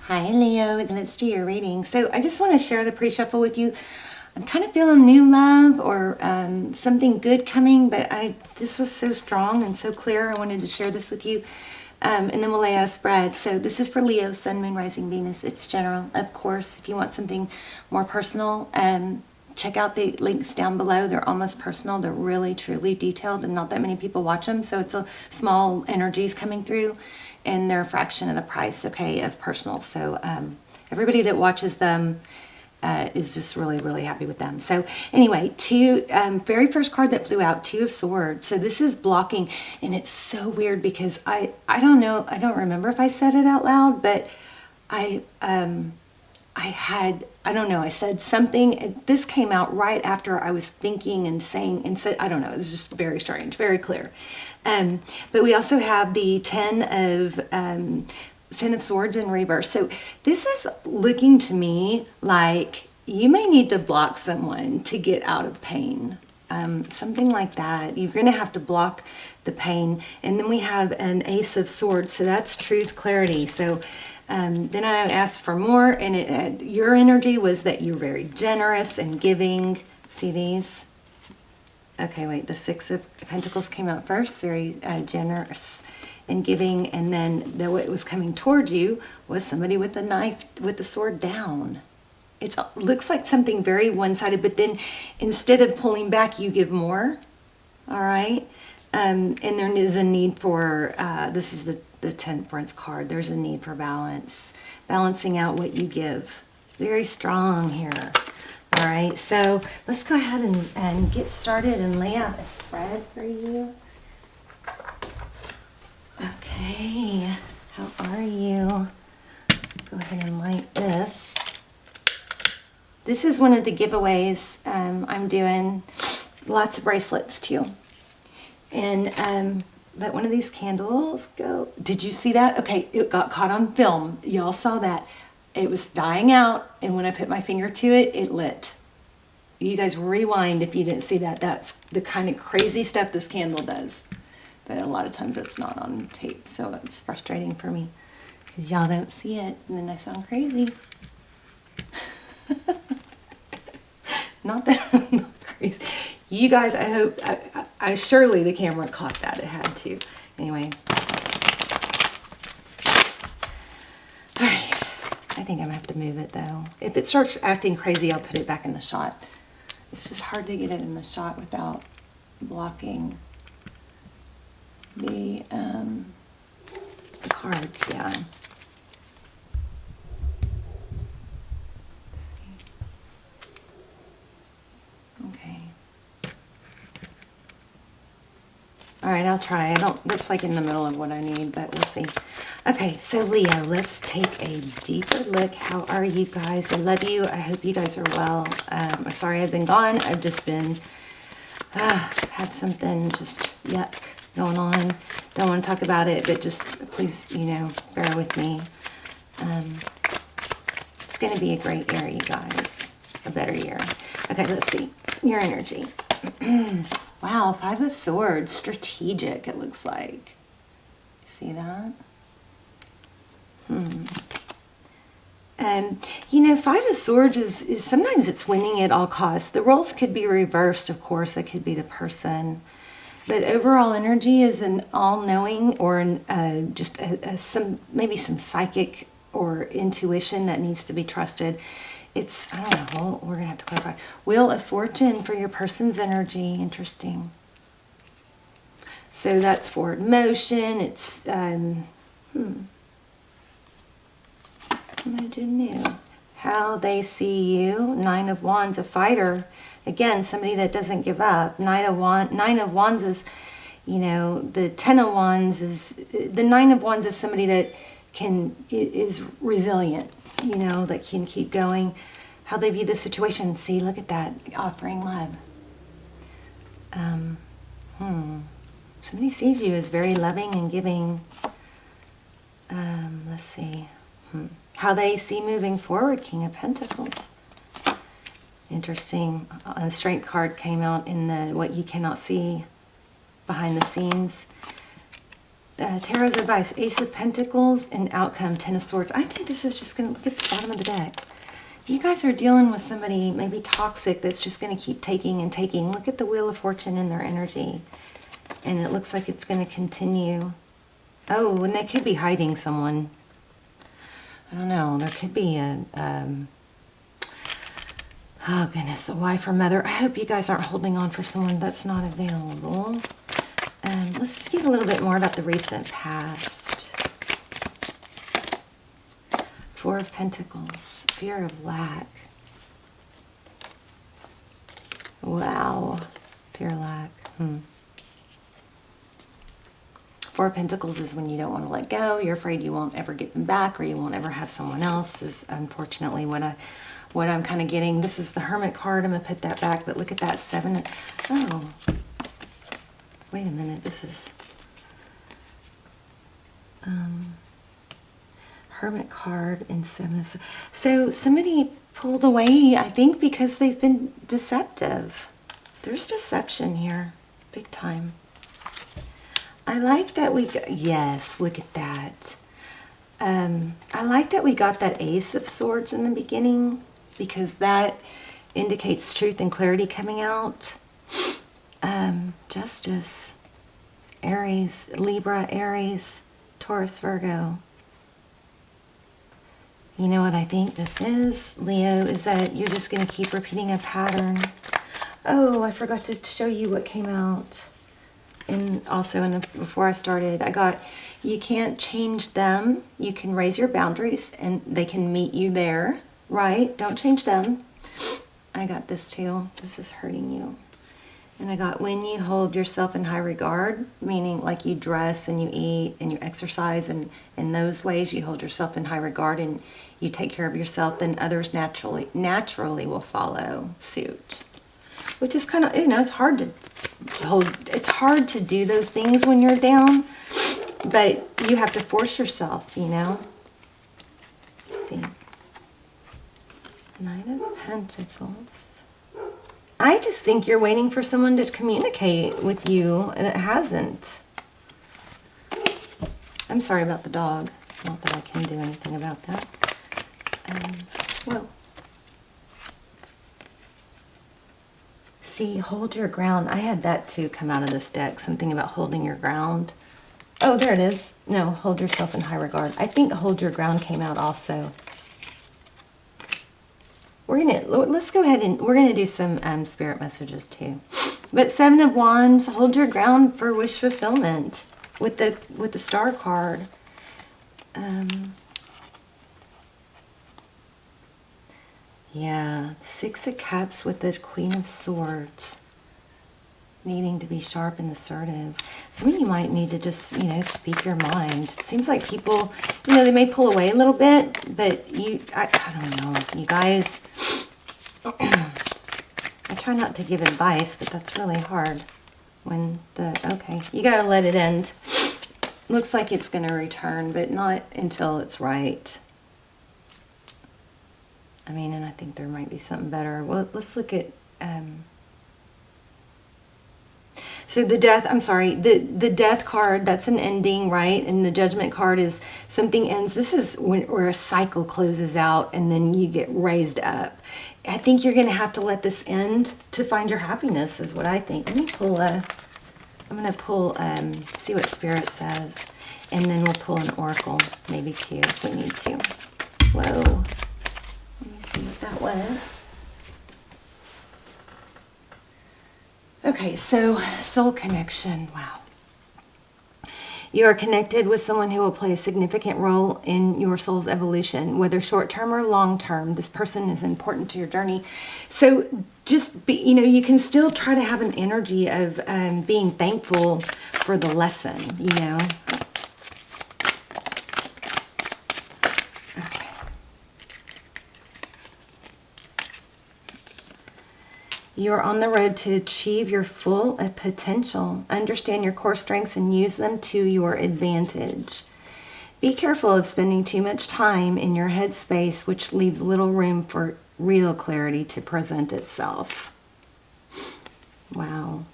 Hi Leo, and let's do your reading. So I just want to share the pre-shuffle with you. I'm kind of feeling new love or something good coming, but this was so strong and so clear. I wanted to share this with you. And then we'll lay out a spread. So this is for Leo, Sun, Moon, Rising, Venus. It's general, of course. If you want something more personal, check out the links down below. They're almost personal. They're really, truly detailed, and not that many people watch them. So it's a small energies coming through, and they're a fraction of the price, okay, of personal. So everybody that watches them is just really, really happy with them. So anyway, very first card that flew out, Two of Swords. So this is blocking, and it's so weird because I don't know, I don't remember if I said it out loud, but I don't know, I said something, and this came out right after I was thinking and saying, and said, I don't know, it was just very strange, very clear. But we also have the Ten of Swords in reverse. So this is looking to me like you may need to block someone to get out of pain. Something like that. You're going to have to block the pain. And then we have an Ace of Swords. So that's truth, clarity. So then I asked for more, and your energy was that you're very generous and giving. See these? Okay, wait, the Six of Pentacles came out first. Very generous and giving, and then what was coming toward you was somebody with a knife, with the sword down. It looks like something very one-sided, but then instead of pulling back, you give more. All right, and there is a need for this is the Temperance card. There's a need for balance, balancing out what you give. Very strong here. All right, so let's go ahead and get started and lay out a spread for you. Okay, how are you? Go ahead and light this. This is one of the giveaways I'm doing. Lots of bracelets too. And but one of these candles did you see that? Okay, it got caught on film. Y'all saw that. It was dying out, and when I put my finger to it, it lit. You guys rewind if you didn't see that. That's the kind of crazy stuff this candle does. But a lot of times it's not on tape, so it's frustrating for me because y'all don't see it, and then I sound crazy. Not that I'm not crazy. You guys, I hope, I surely the camera caught that. It had to. Anyway. All right. I think I'm going to have to move it, though. If it starts acting crazy, I'll put it back in the shot. It's just hard to get it in the shot without blocking the cards, yeah. Let's see. Okay. All right, I'll try. That's like in the middle of what I need, but we'll see. Okay, so Leo, let's take a deeper look. How are you guys? I love you. I hope you guys are well. I'm sorry I've been gone. I've just been, had something just yuck going on. Don't want to talk about it, but just please, bear with me. It's going to be a great year, you guys. A better year. Okay, let's see. Your energy. Wow, Five of Swords. Strategic, it looks like. See that? Five of Swords is sometimes it's winning at all costs. The roles could be reversed, of course. That could be the person. But overall energy is an all-knowing or just maybe some psychic or intuition that needs to be trusted. It's, I don't know, we're going to have to clarify. Wheel of Fortune for your person's energy. Interesting. So that's forward motion. It's, what do new? How they see you. Nine of Wands, a fighter. Again, somebody that doesn't give up. Nine of Wands is, the Ten of Wands is, the Nine of Wands is somebody that is resilient, that can keep going. How they view the situation. See, look at that. Offering love. Somebody sees you as very loving and giving. Let's see. How they see moving forward. King of Pentacles. Interesting. A Strength card came out in the what you cannot see behind the scenes. Tarot's advice, Ace of Pentacles and outcome, Ten of Swords. I think this is just going to get to the bottom of the deck. You guys are dealing with somebody maybe toxic that's just going to keep taking and taking. Look at the Wheel of Fortune in their energy. And it looks like it's going to continue. Oh, and they could be hiding someone. I don't know. There could be a, oh goodness, a wife or mother. I hope you guys aren't holding on for someone that's not available. Let's get a little bit more about the recent past. Four of Pentacles, fear of lack. Wow, fear of lack. Four of Pentacles is when you don't want to let go. You're afraid you won't ever get them back, or you won't ever have someone else, is unfortunately what I'm kind of getting. This is the Hermit card. I'm going to put that back, but look at that seven. Oh, wait a minute. This is Hermit card and Seven of Swords. So somebody pulled away, I think, because they've been deceptive. There's deception here, big time. I like that we got, yes, look at that. I like that we got that Ace of Swords in the beginning, because that indicates truth and clarity coming out. Justice, Aries, Libra, Aries, Taurus, Virgo. You know what I think this is, Leo, is that you're just going to keep repeating a pattern. Oh, I forgot to show you what came out. And also, before I started, I got, you can't change them. You can raise your boundaries and they can meet you there, right? Don't change them. I got this too. This is hurting you. And I got, when you hold yourself in high regard, meaning like you dress and you eat and you exercise, and in those ways you hold yourself in high regard and you take care of yourself, then others naturally will follow suit. Which is kind of, you know, it's hard to do those things when you're down, but you have to force yourself, you know. Let's see. Knight of Pentacles. I just think you're waiting for someone to communicate with you, and it hasn't. I'm sorry about the dog. Not that I can do anything about that. Well. See, hold your ground. I had that too come out of this deck. Something about holding your ground. Oh, there it is. No, hold yourself in high regard. I think hold your ground came out also. Let's go ahead and we're gonna do some spirit messages too. But Seven of Wands, hold your ground for wish fulfillment with the Star card. Yeah, Six of Cups with the Queen of Swords. Needing to be sharp and assertive. Some of you might need to just, you know, speak your mind. It seems like people, you know, they may pull away a little bit, but I don't know, you guys, I try not to give advice, but that's really hard when okay, you got to let it end. Looks like it's going to return, but not until it's right. I mean, and I think there might be something better. Well, let's look at, so the death, I'm sorry, the death card, that's an ending, right? And the judgment card is something ends. This is where a cycle closes out and then you get raised up. I think you're going to have to let this end to find your happiness is what I think. Let me pull I'm going to pull, see what Spirit says. And then we'll pull an oracle, maybe two, if we need to. Whoa. Let me see what that was. Okay, so soul connection. Wow. You are connected with someone who will play a significant role in your soul's evolution, whether short-term or long-term. This person is important to your journey. So just be, you know, you can still try to have an energy of being thankful for the lesson, you know. You're on the road to achieve your full potential. Understand your core strengths and use them to your advantage. Be careful of spending too much time in your headspace, which leaves little room for real clarity to present itself. Wow.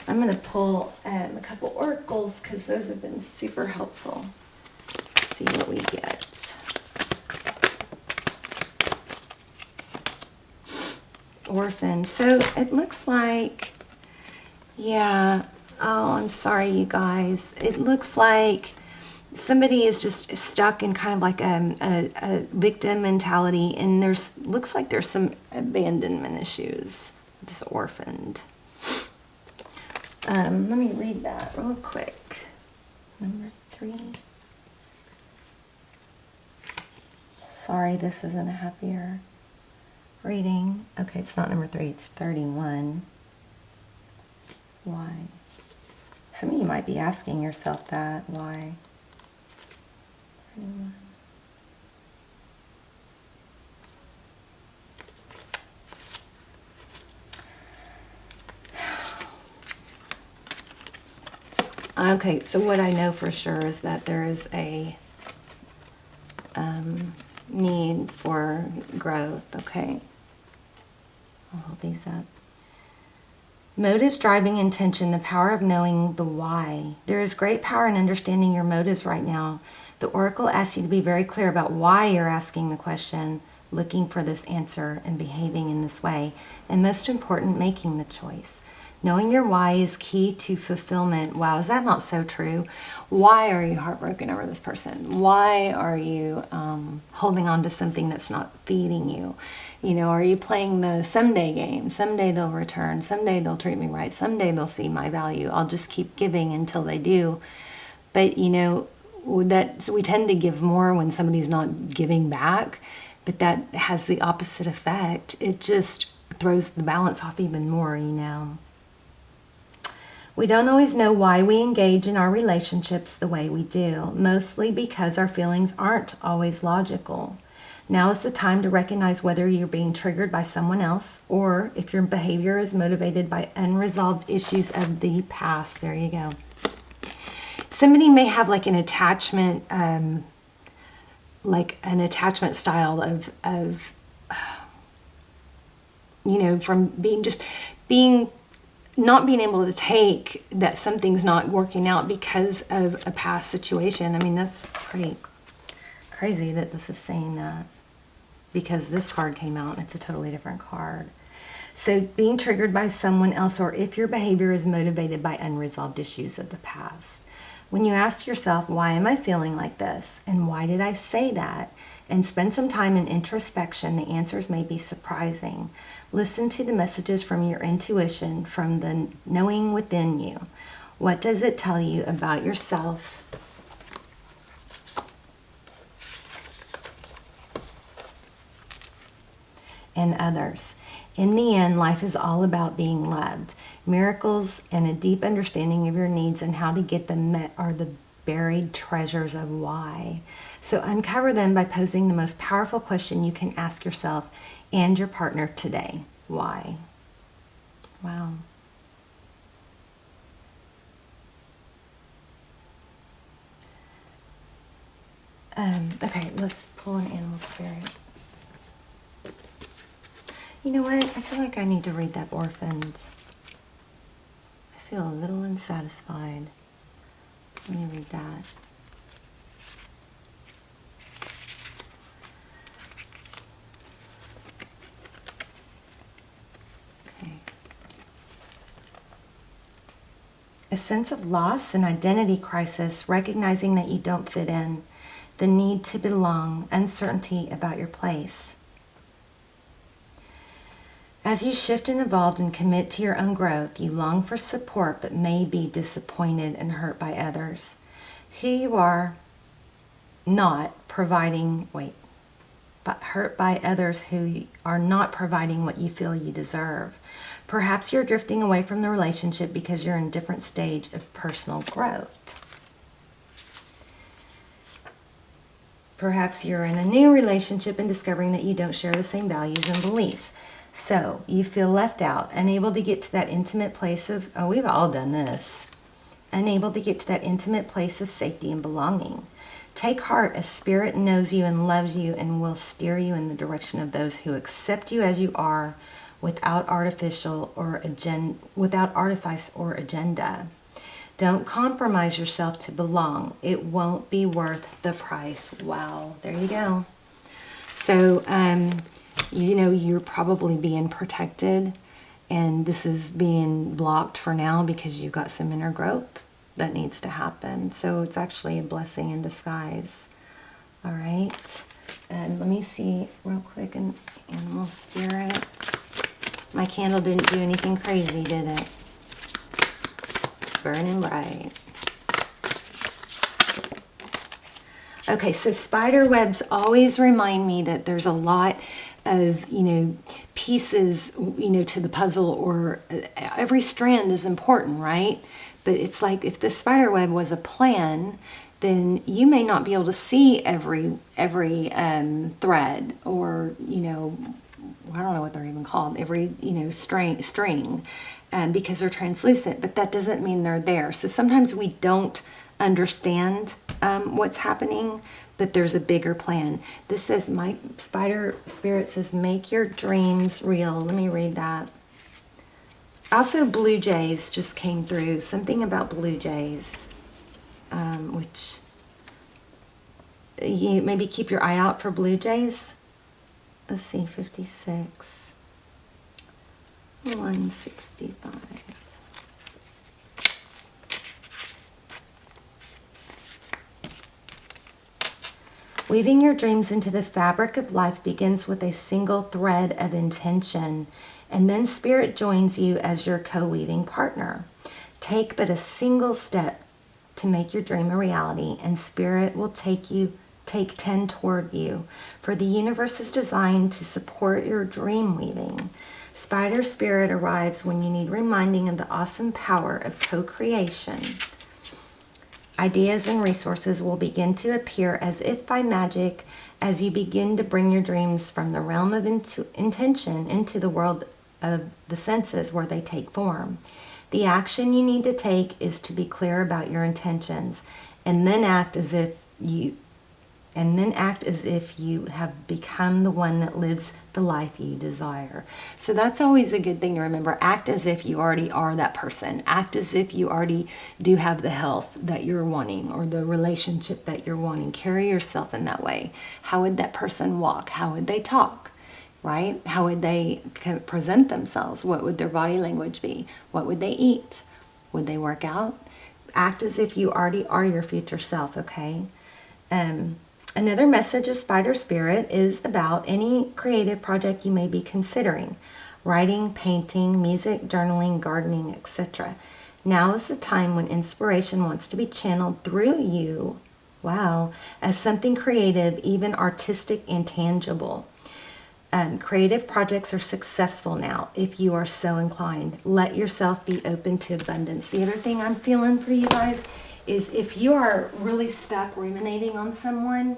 I'm going to pull a couple oracles because those have been super helpful. Let's see what we get. Orphan. So it looks like, yeah, oh, I'm sorry, you guys. It looks like somebody is just stuck in kind of like a victim mentality, and looks like there's some abandonment issues. This orphaned. Let me read that real quick. Number 3. Sorry, this isn't a happier reading. Okay, it's not number 3, it's 31. Why? Some of you might be asking yourself that. Why? 31. Okay, so what I know for sure is that there is a need for growth. Okay. I'll hold these up. Motives, driving intention, the power of knowing the why. There is great power in understanding your motives right now. The oracle asks you to be very clear about why you're asking the question, looking for this answer, and behaving in this way. And most important, making the choice. Knowing your why is key to fulfillment. Wow, is that not so true? Why are you heartbroken over this person? Why are you holding on to something that's not feeding you? You know, are you playing the someday game? Someday they'll return. Someday they'll treat me right. Someday they'll see my value. I'll just keep giving until they do. But, you know, so we tend to give more when somebody's not giving back. But that has the opposite effect. It just throws the balance off even more, you know. We don't always know why we engage in our relationships the way we do, mostly because our feelings aren't always logical. Now is the time to recognize whether you're being triggered by someone else or if your behavior is motivated by unresolved issues of the past. There you go. Somebody may have like an attachment, style of you know, from not being able to take that something's not working out because of a past situation. I mean, that's pretty crazy that this is saying that, because this card came out and it's a totally different card. So being triggered by someone else, or if your behavior is motivated by unresolved issues of the past. When you ask yourself, why am I feeling like this? And why did I say that? And spend some time in introspection, the answers may be surprising. Listen to the messages from your intuition, from the knowing within you. What does it tell you about yourself? And others. In the end, life is all about being loved. Miracles and a deep understanding of your needs and how to get them met are the buried treasures of why. So uncover them by posing the most powerful question you can ask yourself and your partner today. Why? Wow. Okay, let's pull an animal spirit. You know what? I feel like I need to read that Orphans. I feel a little unsatisfied. Let me read that. Okay. A sense of loss and identity crisis, recognizing that you don't fit in, the need to belong, uncertainty about your place. As you shift and evolve and commit to your own growth, you long for support but may be disappointed and hurt by others. Who you are not providing, but hurt by others who are not providing what you feel you deserve. Perhaps you're drifting away from the relationship because you're in a different stage of personal growth. Perhaps you're in a new relationship and discovering that you don't share the same values and beliefs. So you feel left out, unable to get to that intimate place of, oh, we've all done this, unable to get to that intimate place of safety and belonging. Take heart, as Spirit knows you and loves you and will steer you in the direction of those who accept you as you are without artifice or agenda. Don't compromise yourself to belong. It won't be worth the price. Wow, there you go. So, you know, you're probably being protected, and this is being blocked for now because you've got some inner growth that needs to happen. So it's actually a blessing in disguise. All right. And let me see real quick an animal spirit. My candle didn't do anything crazy, did it? It's burning bright. Okay, so spider webs always remind me that there's a lot of, you know, pieces, you know, to the puzzle, or every strand is important, right? But it's like if the spider web was a plan, then you may not be able to see every thread, or, you know, I don't know what they're even called, every, you know, string, because they're translucent, but that doesn't mean they're there. So sometimes we don't understand what's happening, but there's a bigger plan. This says, my spider spirit says, make your dreams real. Let me read that. Also, blue jays just came through. Something about blue jays, which you maybe keep your eye out for blue jays. Let's see, 56, 165. Weaving your dreams into the fabric of life begins with a single thread of intention, and then Spirit joins you as your co-weaving partner. Take but a single step to make your dream a reality, and Spirit will take 10 toward you, for the universe is designed to support your dream weaving. Spider Spirit arrives when you need reminding of the awesome power of co-creation. Ideas and resources will begin to appear as if by magic as you begin to bring your dreams from the realm of intention into the world of the senses where they take form. The action you need to take is to be clear about your intentions, and then act as if you have become the one that lives the life you desire. So that's always a good thing to remember. Act as if you already are that person. Act as if you already do have the health that you're wanting, or the relationship that you're wanting. Carry yourself in that way. How would that person walk? How would they talk? Right? How would they present themselves? What would their body language be? What would they eat? Would they work out? Act as if you already are your future self, okay? Another message of Spider Spirit is about any creative project you may be considering. Writing, painting, music, journaling, gardening, etc. Now is the time when inspiration wants to be channeled through you, wow, as something creative, even artistic and tangible. Creative projects are successful now if you are so inclined. Let yourself be open to abundance. The other thing I'm feeling for you guys is if you are really stuck ruminating on someone,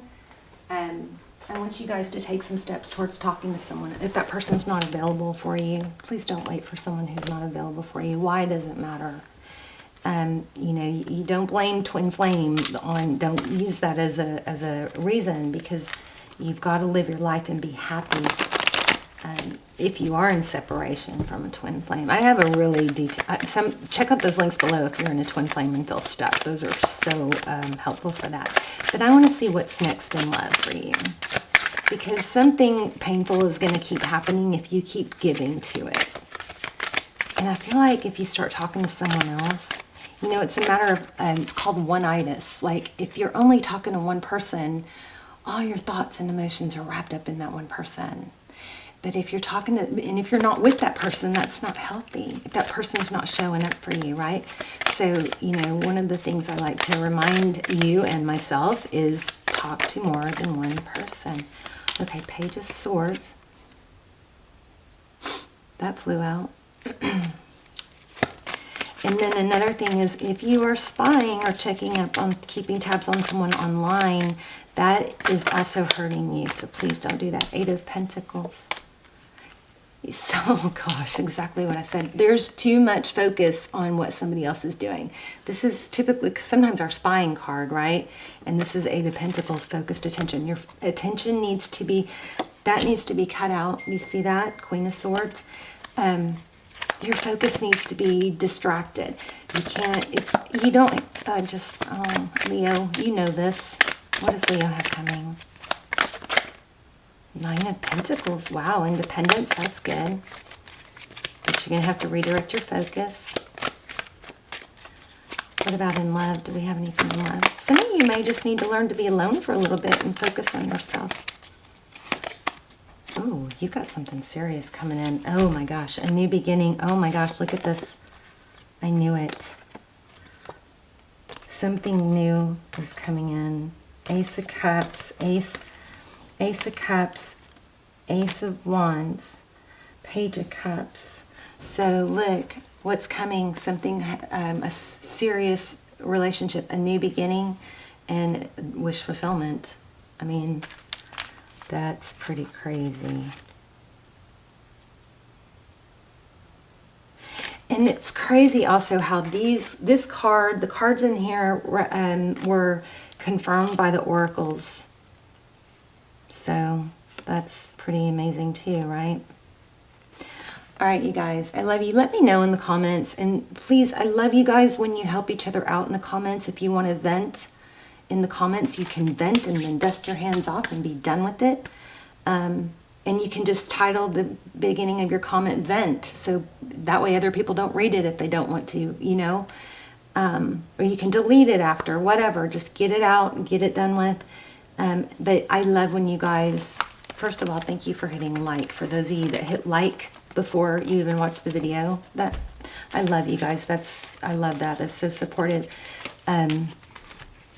I want you guys to take some steps towards talking to someone. If that person's not available for you, please don't wait for someone who's not available for you. Why doesn't matter. You know, you don't blame twin flame on, don't use that as a reason, because you've got to live your life and be happy. If you are in separation from a twin flame, I have a really check out those links below if you're in a twin flame and feel stuck. Those are so helpful for that. But I want to see what's next in love for you, because something painful is going to keep happening if you keep giving to it. And I feel like if you start talking to someone else, you know, it's a matter of, it's called one-itis. Like if you're only talking to one person, all your thoughts and emotions are wrapped up in that one person. But if you're talking to, and if you're not with that person, that's not healthy. If that person's not showing up for you, right? So, you know, one of the things I like to remind you and myself is talk to more than one person. Okay, Page of Swords. That flew out. And then another thing is, if you are spying or checking up on, keeping tabs on someone online, that is also hurting you. So please don't do that. 8 of Pentacles. So, gosh, exactly what I said. There's too much focus on what somebody else is doing. This is typically sometimes our spying card, right? And this is 8 of Pentacles, focused attention. Your attention needs to be, that needs to be cut out. You see that? Queen of Swords. Your focus needs to be distracted. You can't, if you don't, oh, Leo, you know this. What does Leo have coming? 9 of Pentacles. Wow, independence, that's good. But you're going to have to redirect your focus. What about in love? Do we have anything in love? Some of you may just need to learn to be alone for a little bit and focus on yourself. Oh, you got something serious coming in. Oh my gosh, a new beginning. Oh my gosh, look at this. I knew it. Something new is coming in. Ace of Cups, Ace of Cups, Ace of Wands, Page of Cups. So look, what's coming, something, a serious relationship, a new beginning, and wish fulfillment. I mean, that's pretty crazy. And it's crazy also how the cards in here were confirmed by the oracles. So that's pretty amazing too, right? All right, you guys, I love you. Let me know in the comments. And please, I love you guys when you help each other out in the comments. If you want to vent in the comments, you can vent and then dust your hands off and be done with it. And you can just title the beginning of your comment "Vent," so that way other people don't read it if they don't want to, you know. Or you can delete it after, whatever. Just get it out and get it done with. But I love when you guys, first of all, thank you for hitting like. For those of you that hit like before you even watch the video, that I love you guys. I love that. That's so supportive.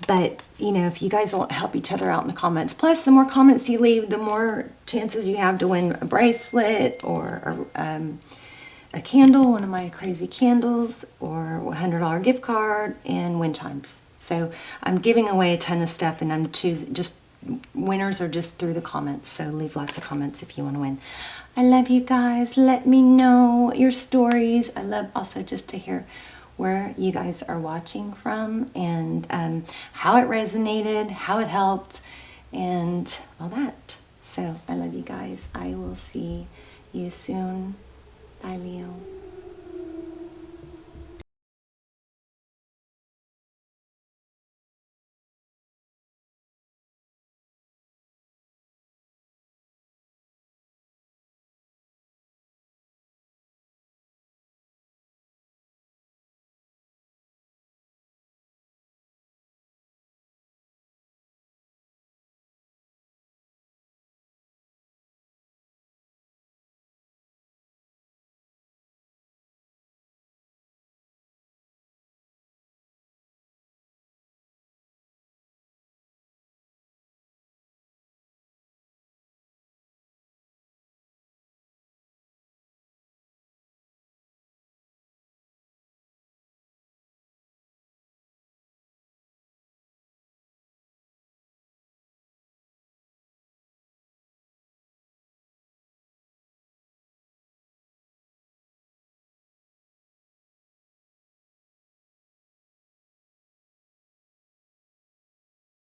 But, you know, if you guys want to help each other out in the comments, plus the more comments you leave, the more chances you have to win a bracelet or a candle, one of my crazy candles, or a $100 gift card, and wind chimes. So I'm giving away a ton of stuff, and I'm choosing, just winners are just through the comments. So leave lots of comments if you want to win. I love you guys. Let me know your stories. I love also just to hear where you guys are watching from, and how it resonated, how it helped, and all that. So I love you guys. I will see you soon. Bye, Leo.